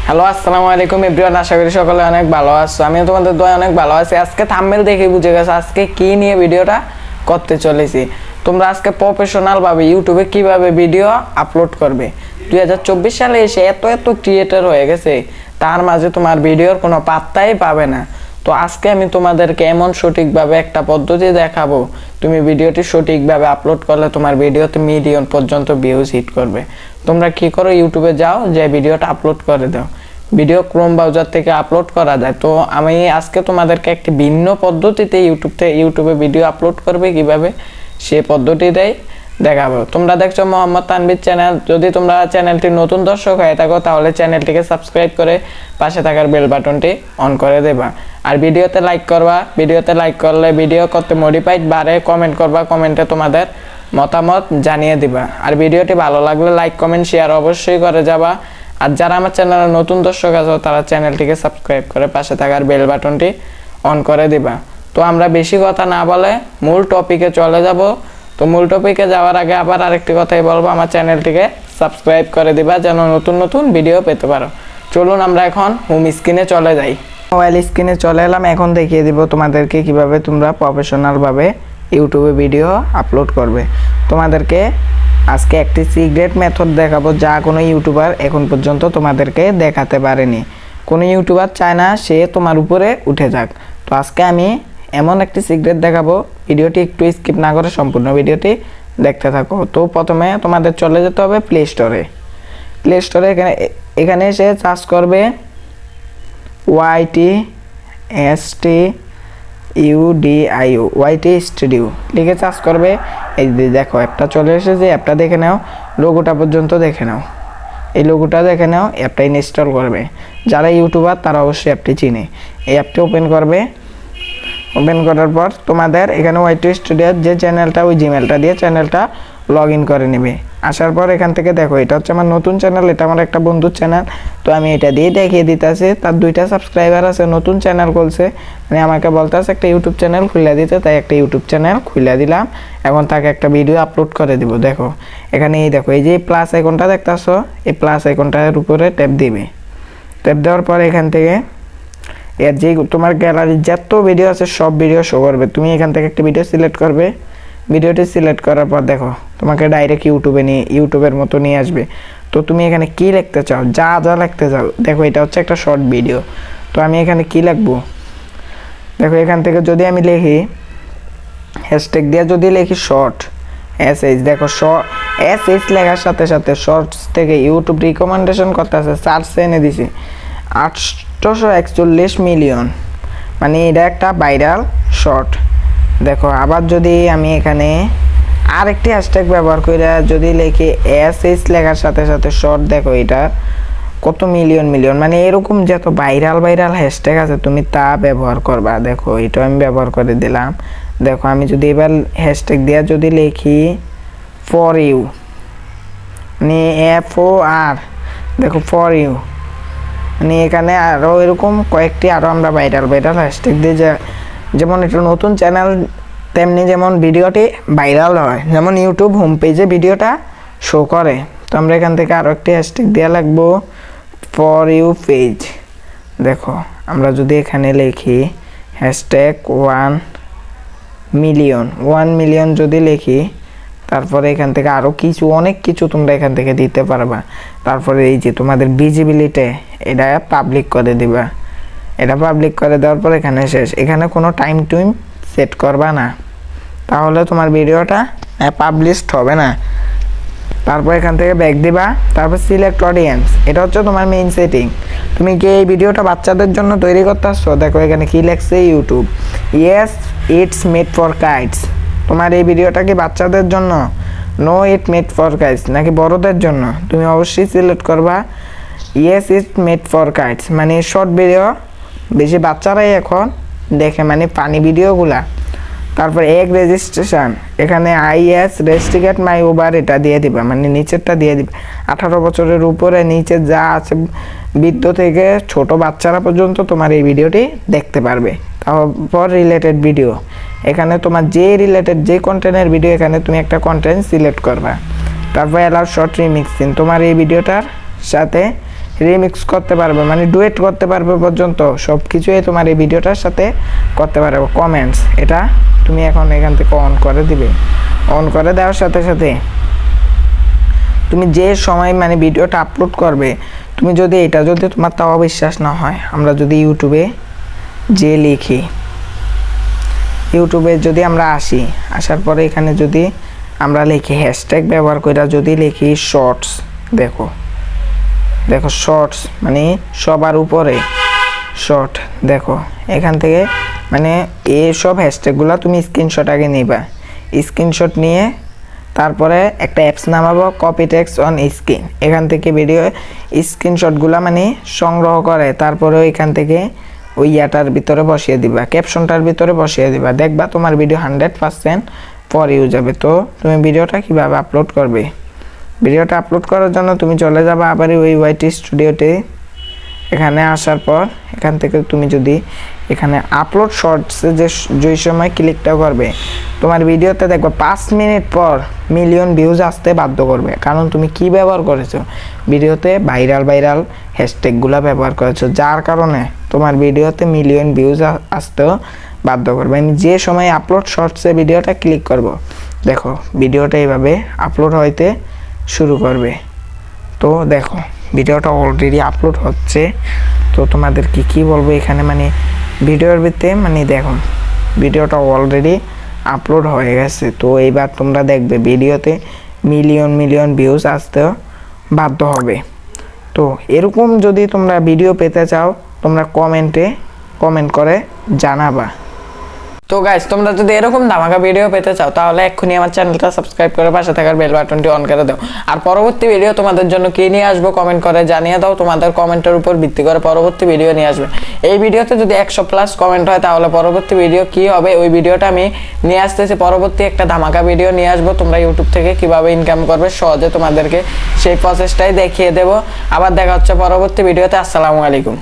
Hello আসসালামু আলাইকুম everyone, আশা করি সকলে অনেক ভালো আছো। আমিও তোমাদের দোয়া অনেক ভালো আছি। আজকে থাম্বনেল দেখে বুঝে গেছো আজকে কি নিয়ে ভিডিওটা করতে চলেছি। তোমরা আজকে প্রফেশনাল ভাবে ইউটিউবে কিভাবে ভিডিও আপলোড করবে। 2024 সালে এসে এত ক্রিয়েটর হয়ে গেছে, তার মাঝে তোমার ভিডিওর কোনো পাত্তাই পাবে না। তো আজকে আমি তোমাদেরকে এমন সঠিকভাবে একটা পদ্ধতি দেখাবো, তুমি ভিডিওটি সঠিকভাবে আপলোড করলে তোমার ভিডিওতে মিলিয়ন পর্যন্ত ভিউজ হিট করবে। তোমরা কি করো, ইউটিউবে যাও, যে ভিডিওটা আপলোড করে দাও। ভিডিও ক্রোম ব্রাউজার থেকে আপলোড করা যায়। তো আমি আজকে তোমাদেরকে একটি ভিন্ন পদ্ধতিতে ইউটিউবে ভিডিও আপলোড করবে কিভাবে, সে পদ্ধতিটাই দেখাবো। তোমরা দেখছো মোহাম্মদ তানভীর চ্যানেল। যদি তোমরা চ্যানেলটি নতুন দর্শক হয়ে থাকো তাহলে চ্যানেলটিকে সাবস্ক্রাইব করে পাশে থাকার বেল বাটনটি অন করে দেবা। আর ভিডিওতে লাইক করবা। ভিডিওতে লাইক করলে ভিডিও করতে মডিফাইড বাড়ে। কমেন্ট করবা, কমেন্টে তোমাদের মতামত জানিয়ে দিবা। আর ভিডিওটি ভালো লাগলে লাইক কমেন্ট শেয়ার অবশ্যই করে যাবা। আর যারা আমার চ্যানেলের নতুন দর্শক আছো তারা চ্যানেলটিকে সাবস্ক্রাইব করে পাশে থাকার বেল বাটনটি অন করে দিবা। তো আমরা বেশি কথা না বলে মূল টপিকে চলে যাব। তো মূল টপিকে যাওয়ার আগে আবার আরেকটি কথাই বলবো, আমার চ্যানেলটিকে সাবস্ক্রাইব করে দিবা যেন নতুন ভিডিও পেতে পারো। চলুন আমরা এখন হোম স্ক্রিনে চলে যাই। মোবাইল স্ক্রিনে চলে এলাম। এখন দেখিয়ে দিব তোমাদেরকে কিভাবে তোমরা প্রফেশনালভাবে ইউটিউবে ভিডিও আপলোড করবে। তোমাদেরকে আজকে একটি সিক্রেট মেথড দেখাবো, যা কোনো ইউটিউবার এখন পর্যন্ত তোমাদেরকে দেখাতে পারেনি। কোনো ইউটিউবার চায় না সে তোমার উপরে উঠে যাক। তো আজকে আমি এমন একটি সিক্রেট দেখাবো, ভিডিওটি একটু স্কিপ না করে সম্পূর্ণ ভিডিওটি দেখতে থাকো। তো প্রথমে তোমাদের চলে যেতে হবে প্লে স্টোরে। এখানে এসে সার্চ করবে YT স্টুডিও লিখে সার্চ করবে। এই দেখো অ্যাপটা চলে এসেছে, অ্যাপটা দেখে নাও, লোগোটা পর্যন্ত দেখে নাও। এই লোগোটা দেখে নাও, অ্যাপটা ইনস্টল করবে। যারা ইউটিউবার তারা অবশ্যই অ্যাপটি চিনে। এই অ্যাপটি ওপেন করবে। ওপেন করার পর তোমাদের এখানে YT স্টুডিওর যে চ্যানেলটা, ওই জিমেলটা দিয়ে চ্যানেলটা লগ ইন করে নেবে। আসার পর এখান থেকে দেখো এটা হচ্ছে আমার নতুন চ্যানেল, এটা আমার একটা বন্ধুর চ্যানেল। তো আমি এটা দিয়ে দেখিয়ে দিতেছি, তার 2টা সাবস্ক্রাইবার আছে, নতুন চ্যানেল খুলছে, মানে আমাকে বলতেছে একটা ইউটিউব চ্যানেল খুলে দিতে, তাই একটা ইউটিউব চ্যানেল খুলে দিলাম। এখন তাকে একটা ভিডিও আপলোড করে দিব। দেখো এখানে এই দেখো এই যে প্লাস আইকনটা দেখতেছো, এই প্লাস আইকনটার উপরে ট্যাপ দিবে। ট্যাপ দেওয়ার পর এখান থেকে এর যে তোমার গ্যালারির যত ভিডিও আছে সব ভিডিও শো করবে। তুমি এখান থেকে একটা ভিডিও সিলেক্ট করবে। ভিডিওটি সিলেক্ট করার পর দেখো তোমাকে ডাইরেক্ট ইউটিউবের মতো নিয়ে আসবে। তো তুমি এখানে কি লিখতে চাও, যা লিখতে চাও। দেখো এটা হচ্ছে একটা শর্ট ভিডিও। তো আমি এখানে কি লিখবো, দেখো এখান থেকে যদি আমি লিখি হ্যাশট্যাগ দিয়ে যদি লিখি শর্ট SH, দেখো SH লেখার সাথে সাথে শর্টস থেকে ইউটিউব রিকমেন্ডেশন করতেছে, সার্চ এনে দিছি 841 মিলিয়ন, মানে এটা একটা ভাইরাল শর্ট। দেখো আবার যদি আমি এখানে আরেকটি হ্যাশট্যাগ ব্যবহার করে যদি লিখি SH লেখার সাথে সাথে শর্ট, দেখো এটা কত মিলিয়ন, মানে এরকম যত ভাইরাল হ্যাশট্যাগ আছে তুমি তা ব্যবহার করবা। দেখো এটা আমি ব্যবহার করে দিলাম। দেখো আমি যদি এবার হ্যাশট্যাগ দিয়ে যদি লিখি ফর ইউ, মানে FOR, দেখো ফর ইউ, মানে এখানে আরও এরকম কয়েকটি আরও আমরা ভাইরাল হ্যাশট্যাগ দিয়ে যেমন এটা নতুন চ্যানেল, তেমনি যেমন ভিডিওটি ভাইরাল হয়, যেমন ইউটিউব হোম পেজে ভিডিওটা শো করে। তো আমরা এখান থেকে আরও একটি হ্যাশট্যাগ দেওয়া লাগবো ফর ইউ পেজ। দেখো আমরা যদি এখানে লিখি হ্যাশট্যাগ 1 মিলিয়ন যদি লিখি, তারপরে এখান থেকে আরও অনেক কিছু তোমরা এখান থেকে দিতে পারবা। তারপরে এই যে তোমাদের ভিজিবিলিটি, এটা পাবলিক করে দিবা। এটা পাবলিক করে দেওয়ার পর এখানে শেষ। এখানে কোনো টাইম সেট করবা না, তাহলে তোমার ভিডিওটা পাবলিশড হবে না। তারপর এখান থেকে ব্যাক দিবা। তারপর সিলেক্ট অডিয়েন্স, এটা হচ্ছে তোমার মেইন সেটিং। তুমি কি এই ভিডিওটা বাচ্চাদের জন্য তৈরি করতে আসছো? দেখো এখানে কি লেখছে YouTube, yes it's made for kids. তোমার এই ভিডিওটা কি বাচ্চাদের জন্য? No it made for kids, নাকি বড়দের জন্য? তুমি অবশ্যই সিলেক্ট করবা yes it made for kids, মানে শর্ট ভিডিও বেশি বাচ্চারাই এখন দেখে, মানে ফানি ভিডিওগুলা। তারপর এক রেজিস্ট্রেশন, এখানে IS রেস্ট্রিকেট মাই ওভার, এটা দিয়ে দিবা, মানে নিচেরটা দিয়ে দিবা। 18 বছরের উপরে নিচে যা আছে, বৃদ্ধ থেকে ছোট বাচ্চারা পর্যন্ত তোমার এই ভিডিওটি দেখতে পারবে। তারপর রিলেটেড ভিডিও, এখানে তোমার যে কন্টেন্টের ভিডিও, এখানে তুমি একটা কন্টেন্ট সিলেক্ট করবা। তারপর অ্যালাউ শর্ট রিমিক্সিং, তোমার এই ভিডিওটার সাথে রিমিক্স করতে পারবে, মানে ডুয়েট করতে পারবে পর্যন্ত সব কিছুই তোমার এই ভিডিওটার সাথে করতে পারবে। কমেন্টস এটা তুমি এখন এখান থেকে অন করে দিবে। অন করে দেওয়ার সাথে সাথে তুমি যে সময় মানে ভিডিওটা আপলোড করবে, তুমি যদি এটা যদি তোমার তাও বিশ্বাস না হয়, আমরা যদি ইউটিউবে যে লিখি, ইউটিউবে যদি আমরা আসার পরে এখানে যদি আমরা লিখি হ্যাশট্যাগ ব্যবহার করে যদি লিখি শর্টস, দেখো শর্টস মানে সবার উপরে শর্ট, দেখো এখান থেকে মানে এইসব হ্যাশট্যাগুলো তুমি স্ক্রিনশট আগে নিবা। স্ক্রিনশট নিয়ে তারপরে একটা অ্যাপস নামাবো, কপি টেক্সট অন স্ক্রিন। এখান থেকে ভিডিও স্ক্রিনশটগুলো মানে সংগ্রহ করে তারপরে এখান থেকে ওই ইয়াটার ভিতরে বসিয়ে দিবা, ক্যাপশনটার ভিতরে বসিয়ে দিবা। দেখবা তোমার ভিডিও 100% ফর ইউজ যাবে। তো তুমি ভিডিওটা কিভাবে আপলোড করবে, ভিডিওটা আপলোড করার জন্য তুমি চলে যাবে আবার ওই ওয়াইটি স্টুডিওতে। এখানে আসার পর এখান থেকে তুমি যদি এখানে আপলোড শর্টসে যে সময় ক্লিকটা করবে, তোমার ভিডিওতে দেখবে 5 মিনিট পর মিলিয়ন ভিউজ আসতে বাধ্য করবে। কারণ তুমি কি ব্যবহার করেছো, ভিডিওতে ভাইরাল হ্যাশট্যাগুলো ব্যবহার করেছো, যার কারণে তোমার ভিডিওতে মিলিয়ন ভিউজ আসতেও বাধ্য করবে। আমি যে সময় আপলোড শর্টসে ভিডিওটা ক্লিক করব, দেখো ভিডিওটা এইভাবে আপলোড হইতে শুরু করবে। তো দেখো ভিডিওটা অলরেডি আপলোড হচ্ছে। তো তোমাদের কি বলবো এখানে, মানে ভিডিওর ভিতরে মানে দেখো ভিডিওটা অলরেডি আপলোড হয়ে গেছে। তো এইবার তোমরা দেখবে ভিডিওতে মিলিয়ন ভিউজ আসতেও বাধ্য হবে। তো এরকম যদি তোমরা ভিডিও পেতে চাও, তোমরা কমেন্ট করে জানাবা। তো গাইস, তোমরা যদি এরকম ধামাকা ভিডিও পেতে চাও তাহলে এক্ষুনি আমার চ্যানেলটা সাবস্ক্রাইব করে পাশে থাকার বেল বাটনটি অন করে দাও। আর পরবর্তী ভিডিও তোমাদের জন্য কি নিয়ে আসবো কমেন্ট করে জানিয়ে দাও। তোমাদের কমেন্টের উপর ভিত্তি করে পরবর্তী ভিডিও নিয়ে আসবে। এই ভিডিওতে যদি 100+ কমেন্ট হয় তাহলে পরবর্তী ভিডিও কি হবে ওই ভিডিওটা আমি নিয়ে আসতেছি। পরবর্তী একটা ধামাকা ভিডিও নিয়ে আসবো। তোমরা ইউটিউব থেকে কিভাবে ইনকাম করবে সহজে তোমাদেরকে সেই প্রসেসটাই দেখিয়ে দেবো। আবার দেখা হচ্ছে পরবর্তী ভিডিওতে। আসসালামু আলাইকুম।